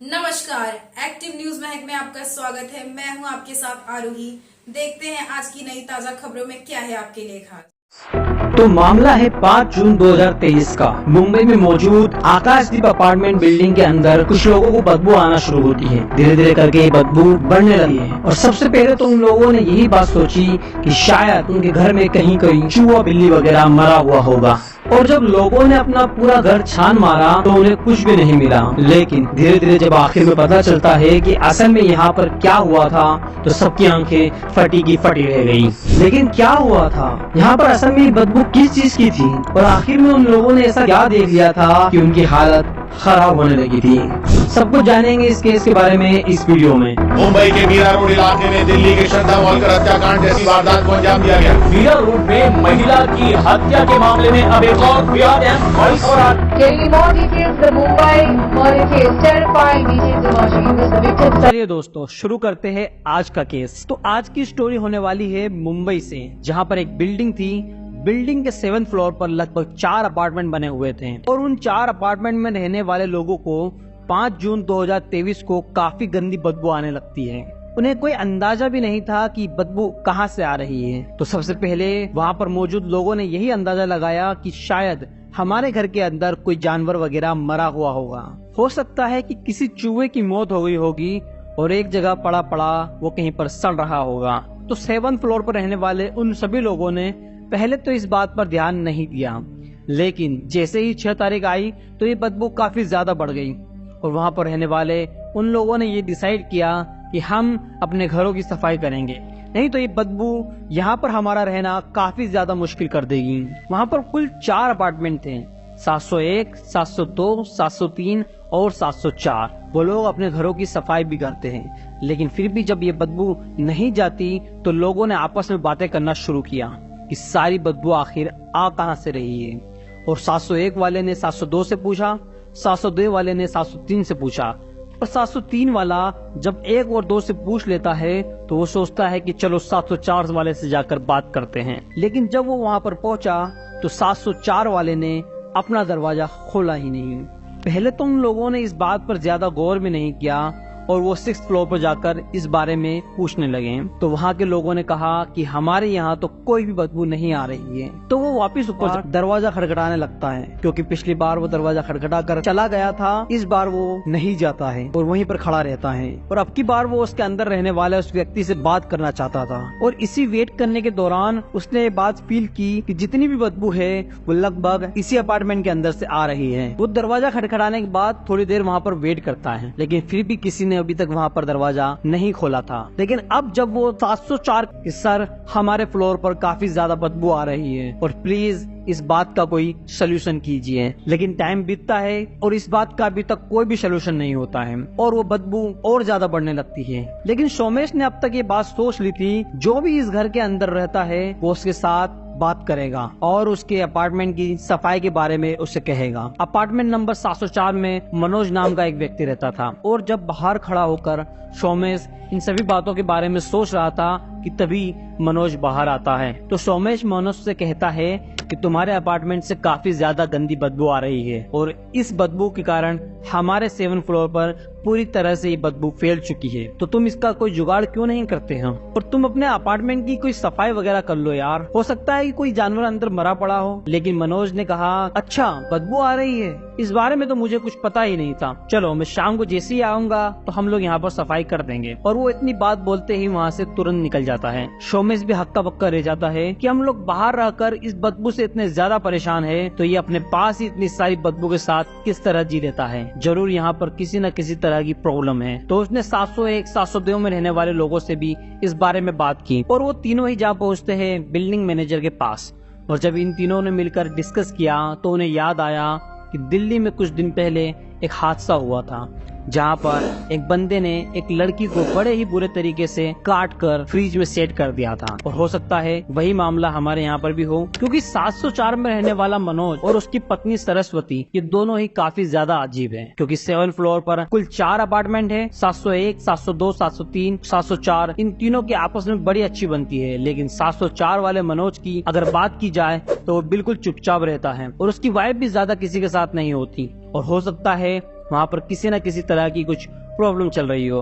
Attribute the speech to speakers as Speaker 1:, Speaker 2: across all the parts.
Speaker 1: नमस्कार, active news महक में आपका स्वागत है। मैं हूं आपके साथ आरोही। देखते हैं आज की नई ताजा खबरों में क्या है आपके लिए खास।
Speaker 2: तो मामला है 5 जून 2023 का। मुंबई में मौजूद आकाशदीप अपार्टमेंट बिल्डिंग के अंदर कुछ लोगों को बदबू आना शुरू होती है। धीरे धीरे करके ये बदबू बढ़ने लगी है और सबसे पहले तो उन लोगों ने यही बात सोची कि शायद उनके घर में कहीं कहीं चूहा बिल्ली वगैरह मरा हुआ होगा। और जब लोगों ने अपना पूरा घर छान मारा तो उन्हें कुछ भी नहीं मिला। लेकिन धीरे धीरे जब आखिर में पता चलता है कि असल में यहाँ पर क्या हुआ था तो सबकी आंखें फटी की फटी रह गई। लेकिन क्या हुआ था यहाँ पर, असल में बदबू किस चीज की थी और आखिर में उन लोगों ने ऐसा क्या देख लिया था कि उनकी हालत खराब होने लगी थी। सब कुछ जानेंगे इस केस के बारे में इस वीडियो में।
Speaker 3: मुंबई के मीरा रोड इलाके में दिल्ली के श्रद्धा मॉलकर हत्याकांड जैसी वारदात को अंजाम दिया गया।
Speaker 4: मीरा रोड में महिला की हत्या के मामले में अब एक और बेहद अहम बड़ी खबर।
Speaker 2: चलिए दोस्तों, शुरू करते हैं आज का केस। तो आज की स्टोरी होने वाली है मुंबई से, जहां पर एक बिल्डिंग थी। बिल्डिंग के 7th फ्लोर पर लगभग 4 अपार्टमेंट बने हुए थे और उन 4 अपार्टमेंट में रहने वाले लोगों को 5 जून 2023 को काफी गंदी बदबू आने लगती है। उन्हें कोई अंदाजा भी नहीं था कि बदबू कहां से आ रही है। तो सबसे पहले वहां पर मौजूद लोगों ने यही अंदाजा लगाया कि शायद हमारे घर के अंदर कोई जानवर वगैरह मरा हुआ होगा। हो सकता है कि किसी चूहे की मौत हो गई होगी और एक जगह पड़ा पड़ा वो कहीं पर सड़ रहा होगा। तो 7th फ्लोर पर रहने वाले उन सभी लोगों ने पहले तो इस बात पर ध्यान नहीं दिया, लेकिन जैसे ही 6 तारीख आई तो ये बदबू काफी ज्यादा बढ़ गई और वहां पर रहने वाले उन लोगों ने ये डिसाइड किया कि हम अपने घरों की सफाई करेंगे, नहीं तो ये बदबू यहाँ पर हमारा रहना काफी ज्यादा मुश्किल कर देगी। वहाँ पर कुल 4 अपार्टमेंट थे, 701, 702, 703 और 704। वो लोग अपने घरों की सफाई भी करते हैं, लेकिन फिर भी जब ये बदबू नहीं जाती तो लोगों ने आपस में बातें करना शुरू किया कि सारी बदबू आखिर आ कहां से रही है। और 701 वाले ने 702 से पूछा, 702 वाले ने 703 से पूछा और 703 वाला जब 1 और 2 से पूछ लेता है तो वो सोचता है कि चलो 704 वाले से जाकर बात करते हैं। लेकिन जब वो वहां पर पहुंचा तो 704 वाले ने अपना दरवाजा खोला ही नहीं। पहले तो उन लोगों ने इस बात पर ज्यादा गौर भी नहीं किया और वो 6th फ्लोर पर जाकर इस बारे में पूछने लगे। तो वहाँ के लोगों ने कहा कि हमारे यहाँ तो कोई भी बदबू नहीं आ रही है। तो वो वापस ऊपर दरवाजा खटखटाने लगता है, क्योंकि पिछली बार वो दरवाजा खटखटा कर चला गया था, इस बार वो नहीं जाता है और वहीं पर खड़ा रहता है। और अब की बार वो उसके अंदर रहने वाले उस व्यक्ति से बात करना चाहता था। और इसी वेट करने के दौरान उसने ये बात फील की कि जितनी भी बदबू है वो लगभग इसी अपार्टमेंट के अंदर से आ रही है। वो दरवाजा खटखटाने के बाद थोड़ी देर वहाँ पर वेट करता है, लेकिन फिर भी किसी ने अभी तक वहाँ पर दरवाजा नहीं खोला था। लेकिन अब जब वो 704 कि सर हमारे फ्लोर पर काफी ज्यादा बदबू आ रही है और प्लीज इस बात का कोई सोल्यूशन कीजिए। लेकिन टाइम बीतता है और इस बात का अभी तक कोई भी सोल्यूशन नहीं होता है और वो बदबू और ज्यादा बढ़ने लगती है। लेकिन सोमेश ने अब तक ये बात सोच ली थी, जो भी इस घर के अंदर रहता है वो उसके साथ बात करेगा और उसके अपार्टमेंट की सफाई के बारे में उसे कहेगा। अपार्टमेंट नंबर 704 में मनोज नाम का एक व्यक्ति रहता था और जब बाहर खड़ा होकर सोमेश इन सभी बातों के बारे में सोच रहा था कि तभी मनोज बाहर आता है। तो सोमेश मनोज से कहता है कि तुम्हारे अपार्टमेंट से काफी ज्यादा गंदी बदबू आ रही है और इस बदबू के कारण हमारे 7th फ्लोर पर पूरी तरह से ये बदबू फैल चुकी है। तो तुम इसका कोई जुगाड़ क्यों नहीं करते हो और तुम अपने अपार्टमेंट की कोई सफाई वगैरह कर लो यार, हो सकता है कि कोई जानवर अंदर मरा पड़ा हो। लेकिन मनोज ने कहा, अच्छा बदबू आ रही है, इस बारे में तो मुझे कुछ पता ही नहीं था। चलो मैं शाम को जैसे ही आऊंगा तो हम लोग यहाँ पर सफाई कर देंगे। और वो इतनी बात बोलते ही वहाँ से तुरंत निकल जाता है। सोमेश भी हक्का बक्का रह जाता है कि हम लोग बाहर रहकर इस बदबू से इतने ज्यादा परेशान है तो ये अपने पास ही इतनी सारी बदबू के साथ किस तरह जी लेता है। जरूर यहाँ पर किसी न किसी तरह की प्रॉब्लम है। तो उसने 701, 702 में रहने वाले लोगों से भी इस बारे में बात की और वो तीनों ही जा पहुँचते हैं बिल्डिंग मैनेजर के पास। और जब इन तीनों ने मिलकर डिस्कस किया तो उन्हें याद आया कि दिल्ली में कुछ दिन पहले एक हादसा हुआ था, जहाँ पर एक बंदे ने एक लड़की को बड़े ही बुरे तरीके से काट कर फ्रिज में सेट कर दिया था। और हो सकता है वही मामला हमारे यहाँ पर भी हो, क्योंकि 704 में रहने वाला मनोज और उसकी पत्नी सरस्वती ये दोनों ही काफी ज्यादा अजीब हैं। क्योंकि 7th फ्लोर पर कुल 4 अपार्टमेंट है, 701, 702, 703, 704। इन तीनों की आपस में बड़ी अच्छी बनती है, लेकिन 704 वाले मनोज की अगर बात की जाए तो वो बिल्कुल चुपचाप रहता है और उसकी वाइफ भी ज्यादा किसी के साथ नहीं होती। और हो सकता है वहाँ पर किसी न किसी तरह की कुछ प्रॉब्लम चल रही हो।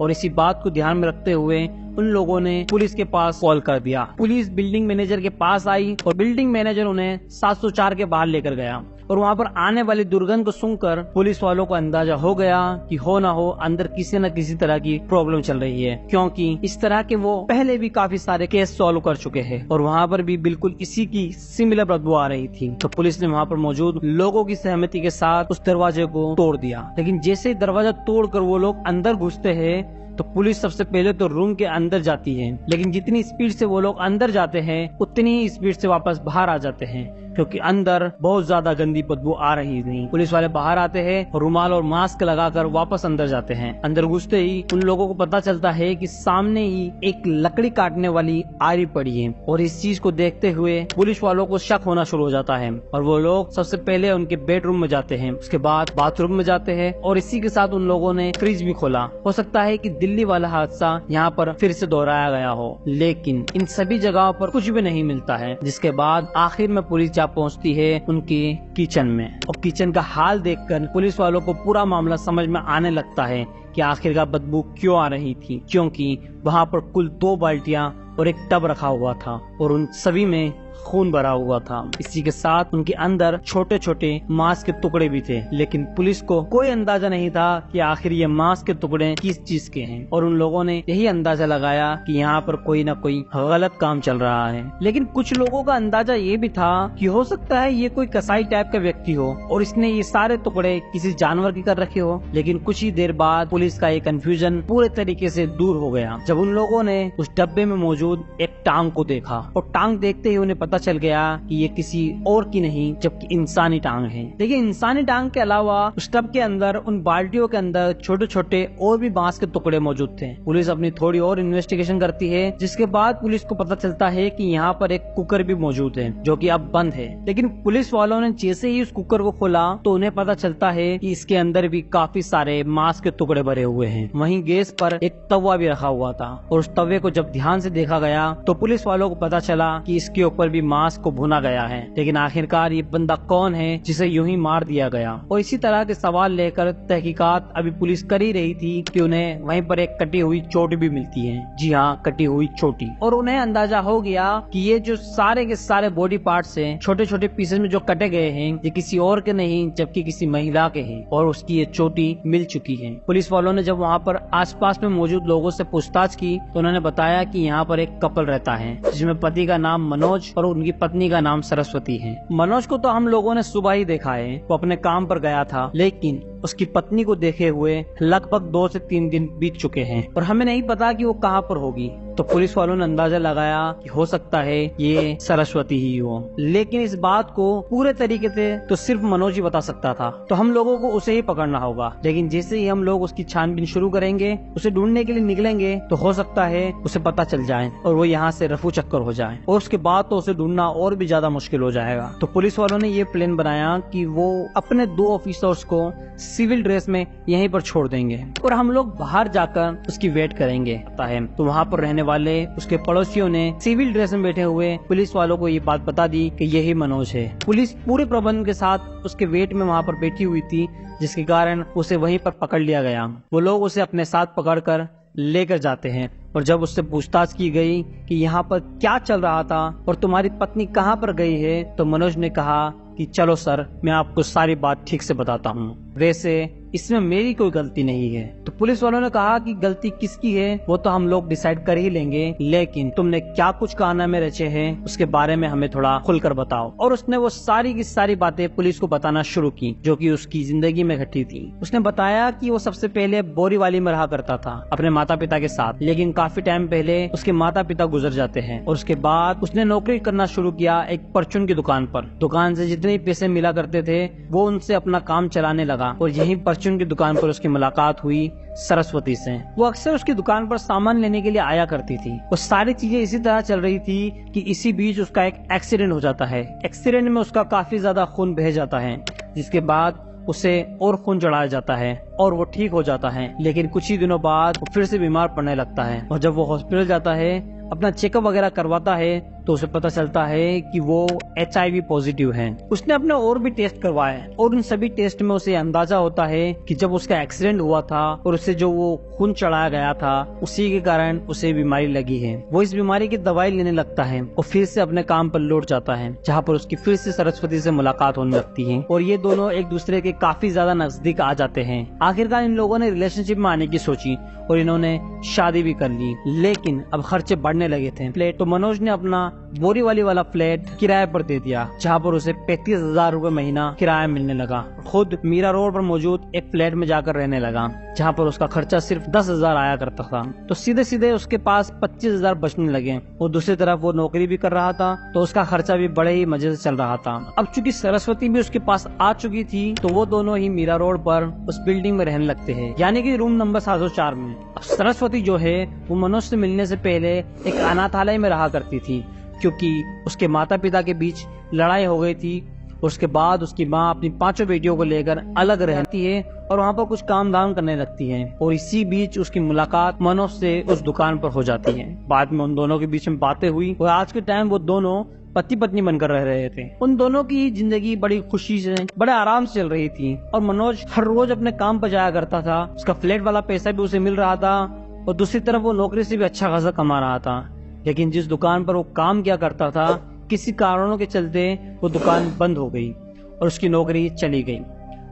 Speaker 2: और इसी बात को ध्यान में रखते हुए उन लोगों ने पुलिस के पास कॉल कर दिया। पुलिस बिल्डिंग मैनेजर के पास आई और बिल्डिंग मैनेजर उन्हें 704 के बाहर लेकर गया। और वहाँ पर आने वाली दुर्गंध को सुनकर पुलिस वालों को अंदाजा हो गया कि हो ना हो अंदर किसी न किसी तरह की प्रॉब्लम चल रही है, क्योंकि इस तरह के वो पहले भी काफी सारे केस सॉल्व कर चुके हैं और वहाँ पर भी बिल्कुल इसी की सिमिलर बदबू आ रही थी। तो पुलिस ने वहाँ पर मौजूद लोगों की सहमति के साथ उस दरवाजे को तोड़ दिया। लेकिन जैसे ही दरवाजा तोड़कर वो लोग अंदर घुसते हैं तो पुलिस सबसे पहले तो रूम के अंदर जाती है, लेकिन जितनी स्पीड से वो लोग अंदर जाते हैं उतनी ही स्पीड से वापस बाहर आ जाते हैं, क्योंकि अंदर बहुत ज्यादा गंदी बदबू आ रही थी। पुलिस वाले बाहर आते हैं और रुमाल और मास्क लगाकर वापस अंदर जाते हैं। अंदर घुसते ही उन लोगों को पता चलता है कि सामने ही एक लकड़ी काटने वाली आरी पड़ी है और इस चीज को देखते हुए पुलिस वालों को शक होना शुरू हो जाता है और वो लोग सबसे पहले उनके बेडरूम में जाते हैं, उसके बाद बाथरूम में जाते हैं और इसी के साथ उन लोगों ने फ्रिज भी खोला। हो सकता है कि दिल्ली वाला हादसा यहाँ पर फिर से दोहराया गया हो, लेकिन इन सभी जगहों पर कुछ भी नहीं मिलता है। जिसके बाद आखिर में पुलिस पहुंचती है उनके किचन में और किचन का हाल देखकर पुलिस वालों को पूरा मामला समझ में आने लगता है कि आखिरकार बदबू क्यों आ रही थी, क्योंकि वहाँ पर कुल 2 बाल्टियां और एक टब रखा हुआ था और उन सभी में खून भरा हुआ था। इसी के साथ उनके अंदर छोटे छोटे मांस के टुकड़े भी थे, लेकिन पुलिस को कोई अंदाजा नहीं था कि आखिर ये मांस के टुकड़े किस चीज के हैं और उन लोगों ने यही अंदाजा लगाया कि यहाँ पर कोई न कोई गलत काम चल रहा है। लेकिन कुछ लोगों का अंदाजा ये भी था कि हो सकता है ये कोई कसाई टाइप का व्यक्ति हो और इसने ये सारे टुकड़े किसी जानवर के कर रखे हो। लेकिन कुछ ही देर बाद पुलिस का ये कंफ्यूजन पूरे तरीके से दूर हो गया जब उन लोगों ने उस डब्बे में मौजूद एक टांग को देखा और टांग देखते ही उन्हें पता चल गया कि ये किसी और की नहीं जबकि इंसानी टांग है। लेकिन इंसानी टांग के अलावा उस टब के अंदर उन बाल्टियों के अंदर छोटे छोटे और भी बांस के टुकड़े मौजूद थे। पुलिस अपनी थोड़ी और इन्वेस्टिगेशन करती है, जिसके बाद पुलिस को पता चलता है कि यहाँ पर एक कुकर भी मौजूद है जो कि अब बंद है। लेकिन पुलिस वालों ने जैसे ही उस कुकर को खोला तो उन्हें पता चलता है कि इसके अंदर भी काफी सारे मांस के टुकड़े भरे हुए हैं। वहीं गैस पर एक तवा भी रखा हुआ था और उस तवे को जब ध्यान से देखा गया तो पुलिस वालों को पता चला कि इसके ऊपर भी मांस को भुना गया है। लेकिन आखिरकार ये बंदा कौन है जिसे यूं ही मार दिया गया। और इसी तरह के सवाल लेकर तहकीकात अभी पुलिस कर ही रही थी कि उन्हें वहीं पर एक कटी हुई चोटी भी मिलती है। जी हाँ, कटी हुई चोटी। और उन्हें अंदाजा हो गया कि ये जो सारे के सारे बॉडी पार्ट्स हैं, छोटे छोटे पीसेस में जो कटे गए हैं, ये किसी और के नहीं जबकि किसी महिला के हैं और उसकी ये चोटी मिल चुकी है। पुलिस वालों ने जब वहाँ पर आसपास में मौजूद लोगों से पूछताछ की तो उन्होंने बताया कि यहाँ पर एक कपल रहता है जिसमें पति का नाम मनोज और उनकी पत्नी का नाम सरस्वती है। मनोज को तो हम लोगों ने सुबह ही देखा है, वो अपने काम पर गया था, लेकिन उसकी पत्नी को देखे हुए लगभग 2 से 3 दिन बीत चुके हैं और हमें नहीं पता कि वो कहाँ पर होगी। तो पुलिस वालों ने अंदाजा लगाया कि हो सकता है ये सरस्वती ही हो, लेकिन इस बात को पूरे तरीके से तो सिर्फ मनोज ही बता सकता था, तो हम लोगों को उसे ही पकड़ना होगा। लेकिन जैसे ही हम लोग उसकी छानबीन शुरू करेंगे, उसे ढूंढने के लिए निकलेंगे, तो हो सकता है उसे पता चल जाए और वो यहाँ से रफू चक्कर हो जाए और उसके बाद तो उसे ढूंढना और भी ज्यादा मुश्किल हो जाएगा। तो पुलिस वालों ने ये प्लान बनाया कि वो अपने 2 ऑफिसर्स को सिविल ड्रेस में यहीं पर छोड़ देंगे और हम लोग बाहर जाकर उसकी वेट करेंगे। तो वहाँ पर रहने वाले उसके पड़ोसियों ने सिविल ड्रेस में बैठे हुए पुलिस वालों को ये बात बता दी कि यही मनोज है। पुलिस पूरे प्रबंध के साथ उसके वेट में वहाँ पर बैठी हुई थी, जिसके कारण उसे वहीं पर पकड़ लिया गया। वो लोग उसे अपने साथ पकड़कर लेकर जाते हैं और जब उससे पूछताछ की गई कि यहाँ पर क्या चल रहा था और तुम्हारी पत्नी कहाँ पर गई है, तो मनोज ने कहा कि चलो सर, मैं आपको सारी बात ठीक से बताता हूँ, वैसे इसमें मेरी कोई गलती नहीं है। तो पुलिस वालों ने कहा कि गलती किसकी है वो तो हम लोग डिसाइड कर ही लेंगे, लेकिन तुमने क्या कुछ कारनामे रचे हैं उसके बारे में हमें थोड़ा खुलकर बताओ। और उसने वो सारी की सारी बातें पुलिस को बताना शुरू की जो कि उसकी जिंदगी में घटी थी। उसने बताया कि वो सबसे पहले बोरीवाली में रहा करता था अपने माता पिता के साथ, लेकिन काफी टाइम पहले उसके माता पिता गुजर जाते हैं और उसके बाद उसने नौकरी करना शुरू किया एक परचून की दुकान पर। दुकान से जितने पैसे मिला करते थे वो उनसे अपना काम चलाने लगा और यही परचून की दुकान पर उसकी मुलाकात हुई सरस्वती से। वो अक्सर उसकी दुकान पर सामान लेने के लिए आया करती थी। वो सारी चीजें इसी तरह चल रही थी कि इसी बीच उसका एक एक्सीडेंट हो जाता है। एक्सीडेंट में उसका काफी ज्यादा खून बह जाता है, जिसके बाद उसे और खून चढ़ाया जाता है और वो ठीक हो जाता है। लेकिन कुछ ही दिनों बाद वो फिर से बीमार पड़ने लगता है और जब वो हॉस्पिटल जाता है, अपना चेकअप वगैरह करवाता है, तो उसे पता चलता है कि वो HIV पॉजिटिव है। उसने अपने और भी टेस्ट करवाए और उन सभी टेस्ट में उसे अंदाजा होता है कि जब उसका एक्सीडेंट हुआ था और उसे जो वो खून चढ़ाया गया था उसी के कारण उसे बीमारी लगी है। वो इस बीमारी की दवाई लेने लगता है और फिर से अपने काम पर लौट जाता है, जहाँ पर उसकी फिर से सरस्वती से मुलाकात होने लगती है और ये दोनों एक दूसरे के काफी ज्यादा नजदीक आ जाते हैं। आखिरकार इन लोगों ने रिलेशनशिप में आने की सोची और इन्होंने शादी भी कर ली, लेकिन अब खर्चे बढ़ने लगे थे। फ्लैट तो मनोज ने अपना बोरीवली वाला फ्लैट किराए पर दे दिया, जहाँ पर उसे 35,000 रूपए महीना किराया मिलने लगा। खुद मीरा रोड पर मौजूद एक फ्लैट में जाकर रहने लगा, जहाँ पर उसका खर्चा सिर्फ 10,000 आया करता था। तो सीधे सीधे उसके पास 25,000 बचने लगे और दूसरी तरफ वो नौकरी भी कर रहा था, तो उसका खर्चा भी बड़े ही मजे से चल रहा था। अब चूंकि सरस्वती भी उसके पास आ चुकी थी, तो वो दोनों ही मीरा रोड पर उस बिल्डिंग में रहने लगते हैं, यानी कि रूम नंबर 704 में। अब सरस्वती जो है वो मनोज से मिलने से पहले एक अनाथालय में रहा करती थी, क्योंकि उसके माता पिता के बीच लड़ाई हो गई थी। उसके बाद उसकी माँ अपनी 5 बेटियों को लेकर अलग रहती है और वहाँ पर कुछ काम धाम करने लगती है और इसी बीच उसकी मुलाकात मनोज से उस दुकान पर हो जाती है। बाद में उन दोनों के बीच में बातें हुई और आज के टाइम वो दोनों पति पत्नी बनकर रह रहे थे। उन दोनों की जिंदगी बड़ी खुशी से, बड़े आराम से चल रही थी और मनोज हर रोज अपने काम पर जाया करता था। उसका फ्लैट वाला पैसा भी उसे मिल रहा था और दूसरी तरफ वो नौकरी से भी अच्छा खासा कमा रहा था। लेकिन जिस दुकान पर वो काम किया करता था, किसी कारणों के चलते वो दुकान बंद हो गई और उसकी नौकरी चली गई।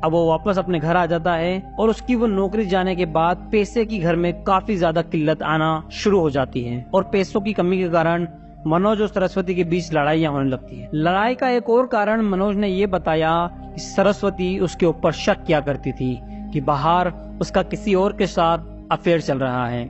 Speaker 2: अब वो वापस अपने घर आ जाता है और उसकी वो नौकरी जाने के बाद पैसे की घर में काफी ज्यादा किल्लत आना शुरू हो जाती है और पैसों की कमी के कारण मनोज और सरस्वती के बीच लड़ाइयाँ होने लगती है। लड़ाई का एक और कारण मनोज ने ये बताया कि सरस्वती उसके ऊपर शक किया करती थी कि बाहर उसका किसी और के साथ अफेयर चल रहा है।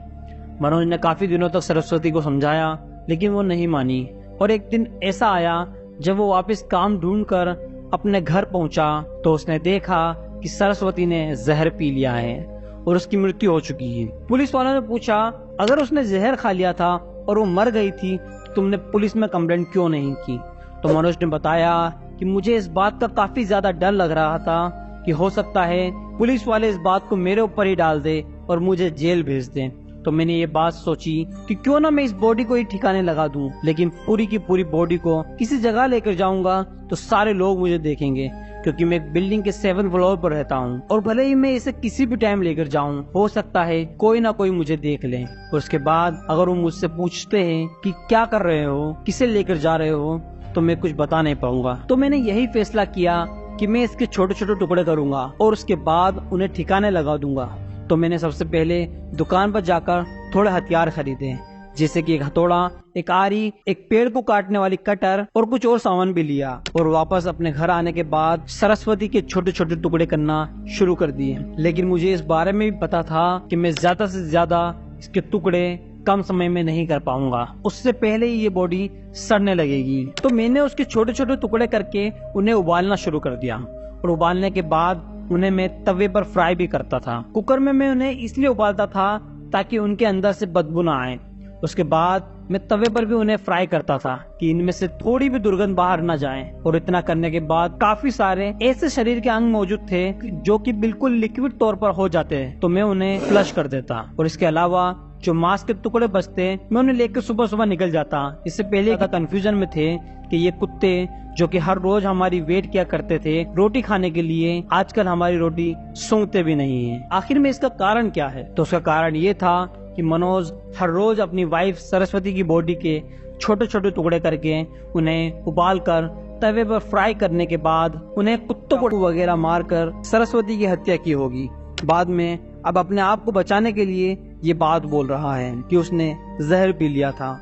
Speaker 2: मनोज ने काफी दिनों तक सरस्वती को समझाया, लेकिन वो नहीं मानी और एक दिन ऐसा आया जब वो वापस काम ढूंढकर अपने घर पहुंचा तो उसने देखा कि सरस्वती ने जहर पी लिया है और उसकी मृत्यु हो चुकी है। पुलिस वालों ने पूछा, अगर उसने जहर खा लिया था और वो मर गई थी तो तुमने पुलिस में कंप्लेंट क्यों नहीं की? तो मनोज ने बताया कि मुझे इस बात का काफी ज्यादा डर लग रहा था कि हो सकता है पुलिस वाले इस बात को मेरे ऊपर ही डाल दे और मुझे जेल भेज दें। तो मैंने ये बात सोची कि क्यों ना मैं इस बॉडी को ही ठिकाने लगा दूं, लेकिन पूरी की पूरी बॉडी को किसी जगह लेकर जाऊंगा तो सारे लोग मुझे देखेंगे, क्योंकि मैं एक बिल्डिंग के 7th फ्लोर पर रहता हूं और भले ही मैं इसे किसी भी टाइम लेकर जाऊं, हो सकता है कोई ना कोई मुझे देख ले और उसके बाद अगर वो मुझसे पूछते हैं कि क्या कर रहे हो, किसे लेकर जा रहे हो, तो मैं कुछ बता नहीं पाऊंगा। तो मैंने यही फैसला किया कि मैं इसके छोटे छोटे टुकड़े करूंगा और उसके बाद उन्हें ठिकाने लगा दूंगा। तो मैंने सबसे पहले दुकान पर जाकर थोड़े हथियार खरीदे, जैसे कि एक हथौड़ा, एक आरी, एक पेड़ को काटने वाली कटर और कुछ और सामान भी लिया और वापस अपने घर आने के बाद सरस्वती के छोटे छोटे टुकड़े करना शुरू कर दिए। लेकिन मुझे इस बारे में भी पता था कि मैं ज्यादा से ज्यादा इसके टुकड़े कम समय में नहीं कर पाऊंगा, उससे पहले ही ये बॉडी सड़ने लगेगी। तो मैंने उसके छोटे छोटे टुकड़े करके उन्हें उबालना शुरू कर दिया और उबालने के बाद उन्हें मैं तवे पर फ्राई भी करता था। कुकर में मैं उन्हें इसलिए उबालता था ताकि उनके अंदर से बदबू ना आए। उसके बाद मैं तवे पर भी उन्हें फ्राई करता था कि इनमें से थोड़ी भी दुर्गंध बाहर न जाए। और इतना करने के बाद काफी सारे ऐसे शरीर के अंग मौजूद थे जो कि बिल्कुल लिक्विड तौर पर हो जाते हैं, तो मैं उन्हें फ्लश कर देता और इसके अलावा जो मांस के टुकड़े बचते मैं उन्हें लेकर सुबह सुबह निकल जाता। इससे पहले का कंफ्यूजन में थे कि ये कुत्ते जो कि हर रोज हमारी वेट किया करते थे रोटी खाने के लिए, आजकल हमारी रोटी सूंघते भी नहीं है। आखिर में इसका कारण क्या है? तो उसका कारण ये था कि मनोज हर रोज अपनी वाइफ सरस्वती की बॉडी के छोटे छोटे टुकड़े करके उन्हें उबाल कर तवे पर फ्राई करने के बाद उन्हें कुत्तों को वगैरह मारकर सरस्वती की हत्या की होगी। बाद में अब अपने आप को बचाने के लिए ये बात बोल रहा है कि उसने जहर पी लिया था